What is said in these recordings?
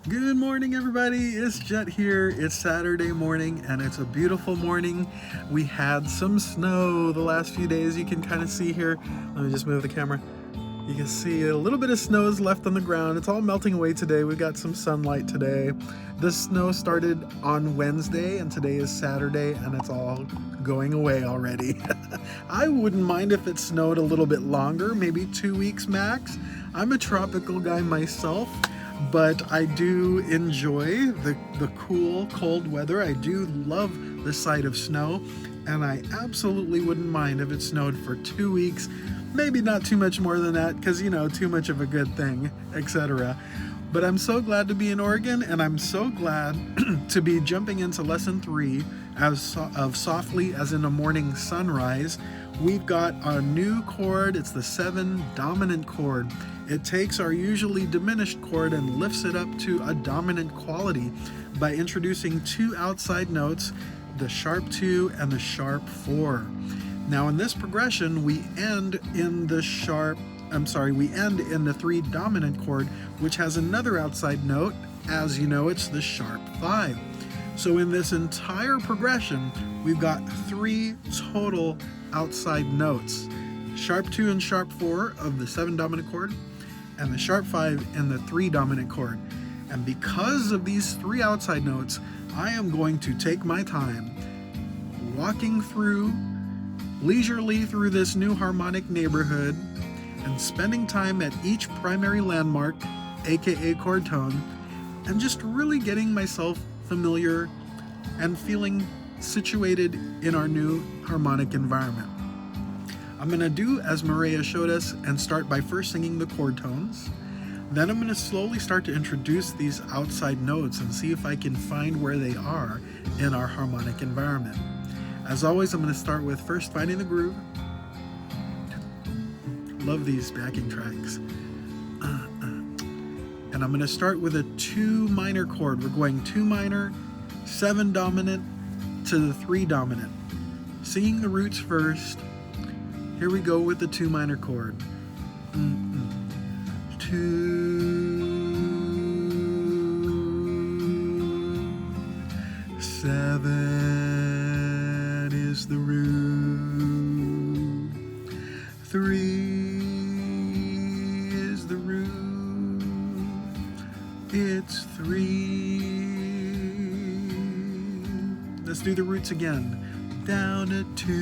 Good morning, everybody. It's Jet here. It's Saturday morning, and it's a beautiful morning. We had some snow the last few days. You can kind of see here. Let me just move the camera. You can see a little bit of snow is left on the ground. It's all melting away today. We got some sunlight today. The snow started on Wednesday, and today is Saturday, and it's all going away already. I wouldn't mind if it snowed a little bit longer, maybe 2 weeks max. I'm a tropical guy myself, but I do enjoy the cool, cold weather. I do love the sight of snow, and I absolutely wouldn't mind if it snowed for 2 weeks. Maybe not too much more than that, because, too much of a good thing, etc. But I'm so glad to be in Oregon, and I'm so glad to be jumping into lesson 3 of Softly as in a Morning Sunrise. We've got a new chord. It's the 7 dominant chord. It takes our usually diminished chord and lifts it up to a dominant quality by introducing 2 outside notes, the sharp 2 and the sharp 4. Now in this progression, we end in the 3 dominant chord, which has another outside note. As you know, it's the sharp 5. So in this entire progression, we've got 3 total outside notes. Sharp 2 and sharp 4 of the 7 dominant chord, and the sharp 5 in the 3 dominant chord. And because of these 3 outside notes, I am going to take my time walking leisurely through this new harmonic neighborhood and spending time at each primary landmark, aka chord tone, and just really getting myself familiar and feeling situated in our new harmonic environment. I'm going to do as Maria showed us and start by first singing the chord tones. Then I'm going to slowly start to introduce these outside notes and see if I can find where they are in our harmonic environment. As always, I'm going to start with first finding the groove. Love these backing tracks. And I'm going to start with a 2 minor chord. We're going 2 minor, 7 dominant to the 3 dominant. Singing the roots first. Here we go with the 2 minor chord. 2, 7 is the root. 3 is the root. It's 3. Let's do the roots again. Down to 2,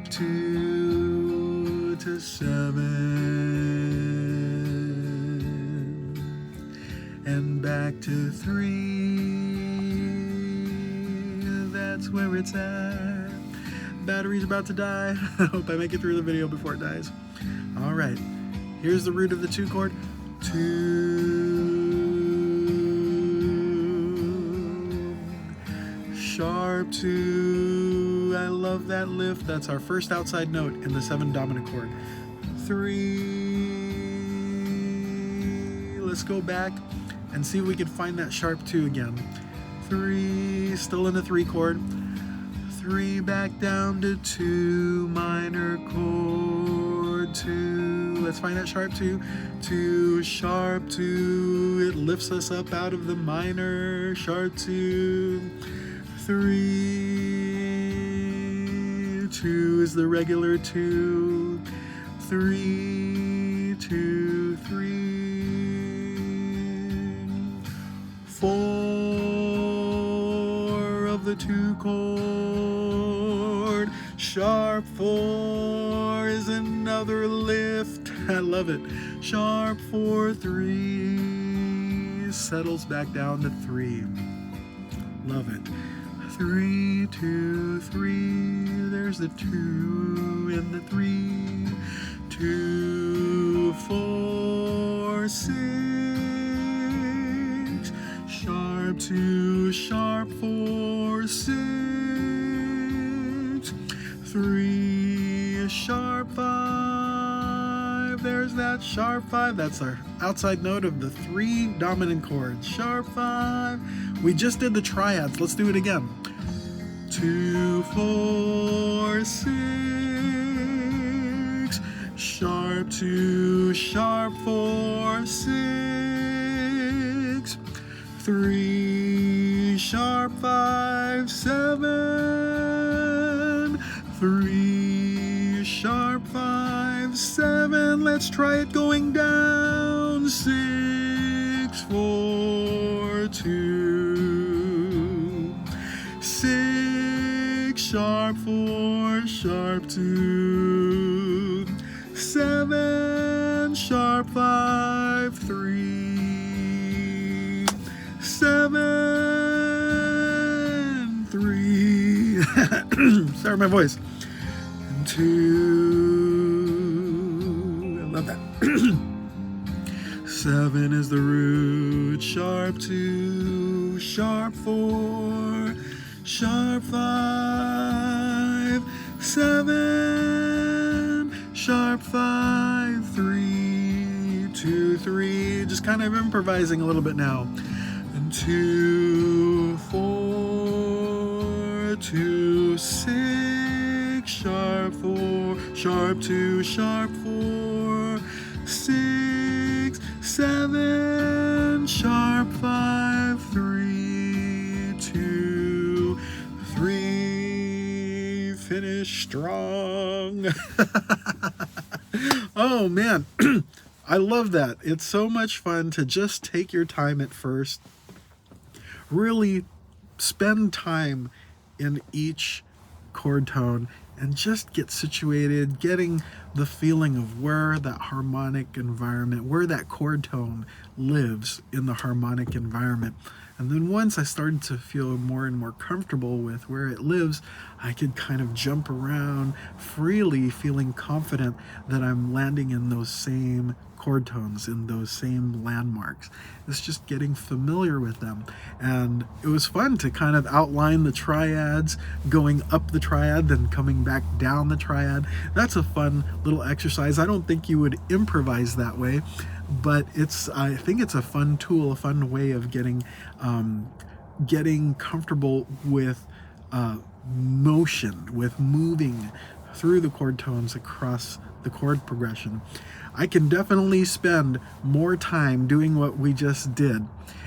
2 to 7, and back to 3. That's where it's at. Battery's about to die. I hope I make it through the video before it dies. All right, here's the root of the 2 chord. 2, sharp 2. I love that lift. That's our first outside note in the 7 dominant chord. 3. Let's go back and see if we can find that sharp 2 again. 3, still in the 3 chord. 3, back down to 2 minor chord. 2. Let's find that sharp 2. 2, sharp 2. It lifts us up out of the minor. Sharp 2. 3, 2 is the regular 2. 3, 2, 3. 4 of the 2 chord. Sharp 4 is another lift. I love it. Sharp 4, 3 settles back down to 3. Love it. 3, 2, 3. There's the 2 and the 3. 2, 4, 6. Sharp 2, sharp 4, 6. 3, sharp 5. There's that sharp 5. That's our outside note of the 3 dominant chords. Sharp 5. We just did the triads. Let's do it again. 2, 4, 6. sharp 2, sharp 4, 6, 3, sharp 5, 7, 3, sharp 5, 7. Let's try it going down. 6, 4, 2, 6, sharp 4, sharp 2, 7, sharp 5, 3, 7, 3. Sorry, my voice. And 2. I love that. 7 is the root. Sharp 2, sharp 4, sharp 5, 7, sharp 5, 3, 2, 3. Just kind of improvising a little bit now. And 2, 4, 2, 6, sharp 4, sharp 2, sharp 4, 6, 7, sharp 5, 3, 2, 3. Finish strong. Oh man, I love that. It's so much fun to just take your time at first. Really spend time in each chord tone and just get situated, getting the feeling of where that harmonic environment, where that chord tone lives in the harmonic environment. And then once I started to feel more and more comfortable with where it lives, I could kind of jump around freely, feeling confident that I'm landing in those same chord tones, in those same landmarks. It's just getting familiar with them. And it was fun to kind of outline the triads, going up the triad, then coming back down the triad. That's a fun little exercise. I don't think you would improvise that way, but I think it's a fun tool, a fun way of getting comfortable with motion, with moving through the chord tones across the chord progression. I can definitely spend more time doing what we just did,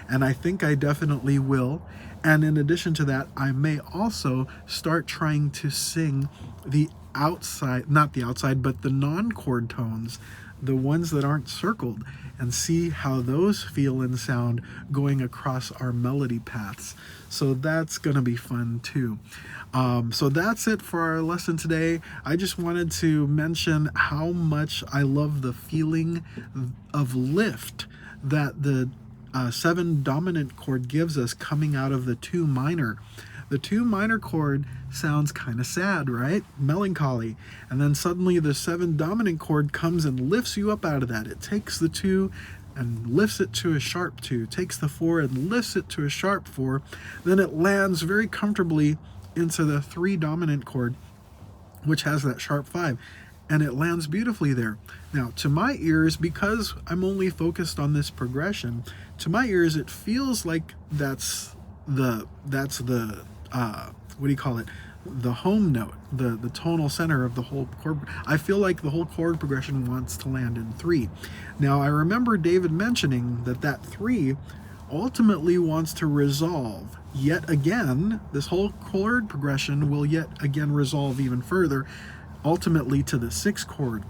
and I think I definitely will. And in addition to that, I may also start trying to sing the outside, not the outside, but the non-chord tones, the ones that aren't circled, and see how those feel and sound going across our melody paths. So that's going to be fun too. So that's it for our lesson today. I just wanted to mention how much I love the feeling of lift that the 7 dominant chord gives us coming out of the 2 minor. The 2 minor chord sounds kind of sad, right? Melancholy. And then suddenly the 7 dominant chord comes and lifts you up out of that. It takes the 2 and lifts it to a sharp 2, takes the 4 and lifts it to a sharp 4. Then it lands very comfortably into the 3 dominant chord, which has that sharp 5. And it lands beautifully there. Now, to my ears, because I'm only focused on this progression, to my ears, it feels like that's the what do you call it? The home note, the tonal center of the whole chord. I feel like the whole chord progression wants to land in 3. Now, I remember David mentioning that 3 ultimately wants to resolve yet again. This whole chord progression will yet again resolve even further, ultimately to the 6th chord.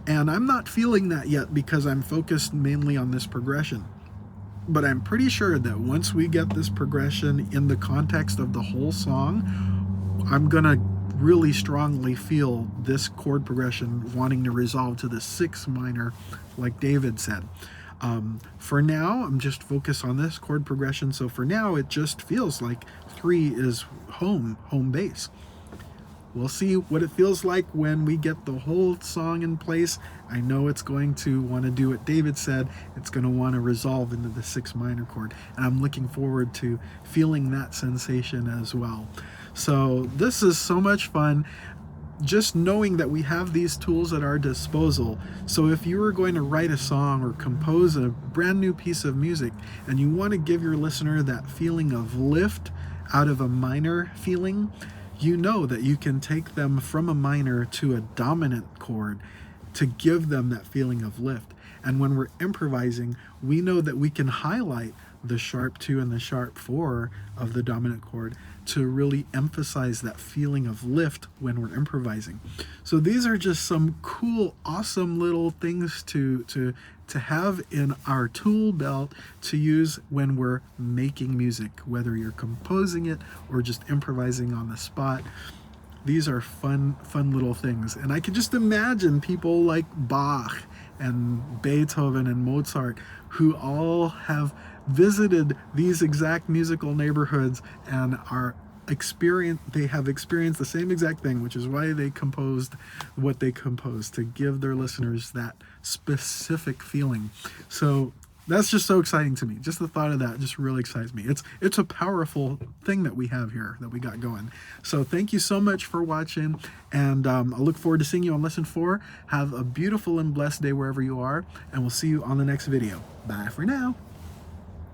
And I'm not feeling that yet because I'm focused mainly on this progression. But I'm pretty sure that once we get this progression in the context of the whole song, I'm gonna really strongly feel this chord progression wanting to resolve to the 6th minor, like David said. For now, I'm just focused on this chord progression. So for now, it just feels like 3 is home base. We'll see what it feels like when we get the whole song in place. I know it's going to want to do what David said. It's going to want to resolve into the 6th minor chord. And I'm looking forward to feeling that sensation as well. So this is so much fun, just knowing that we have these tools at our disposal. So if you were going to write a song or compose a brand new piece of music and you want to give your listener that feeling of lift out of a minor feeling, you know that you can take them from a minor to a dominant chord to give them that feeling of lift. And when we're improvising, we know that we can highlight the sharp 2 and the sharp 4 of the dominant chord to really emphasize that feeling of lift when we're improvising. So these are just some cool, awesome little things to have in our tool belt to use when we're making music, whether you're composing it or just improvising on the spot. These are fun little things. And I can just imagine people like Bach and Beethoven and Mozart who all have visited these exact musical neighborhoods and they have experienced the same exact thing, which is why they composed what they composed, to give their listeners that specific feeling. So that's just so exciting to me. Just the thought of that just really excites me. It's a powerful thing that we have here, that we got going. So thank you so much for watching, and I look forward to seeing you on lesson 4. Have a beautiful and blessed day wherever you are, and we'll see you on the next video. Bye for now.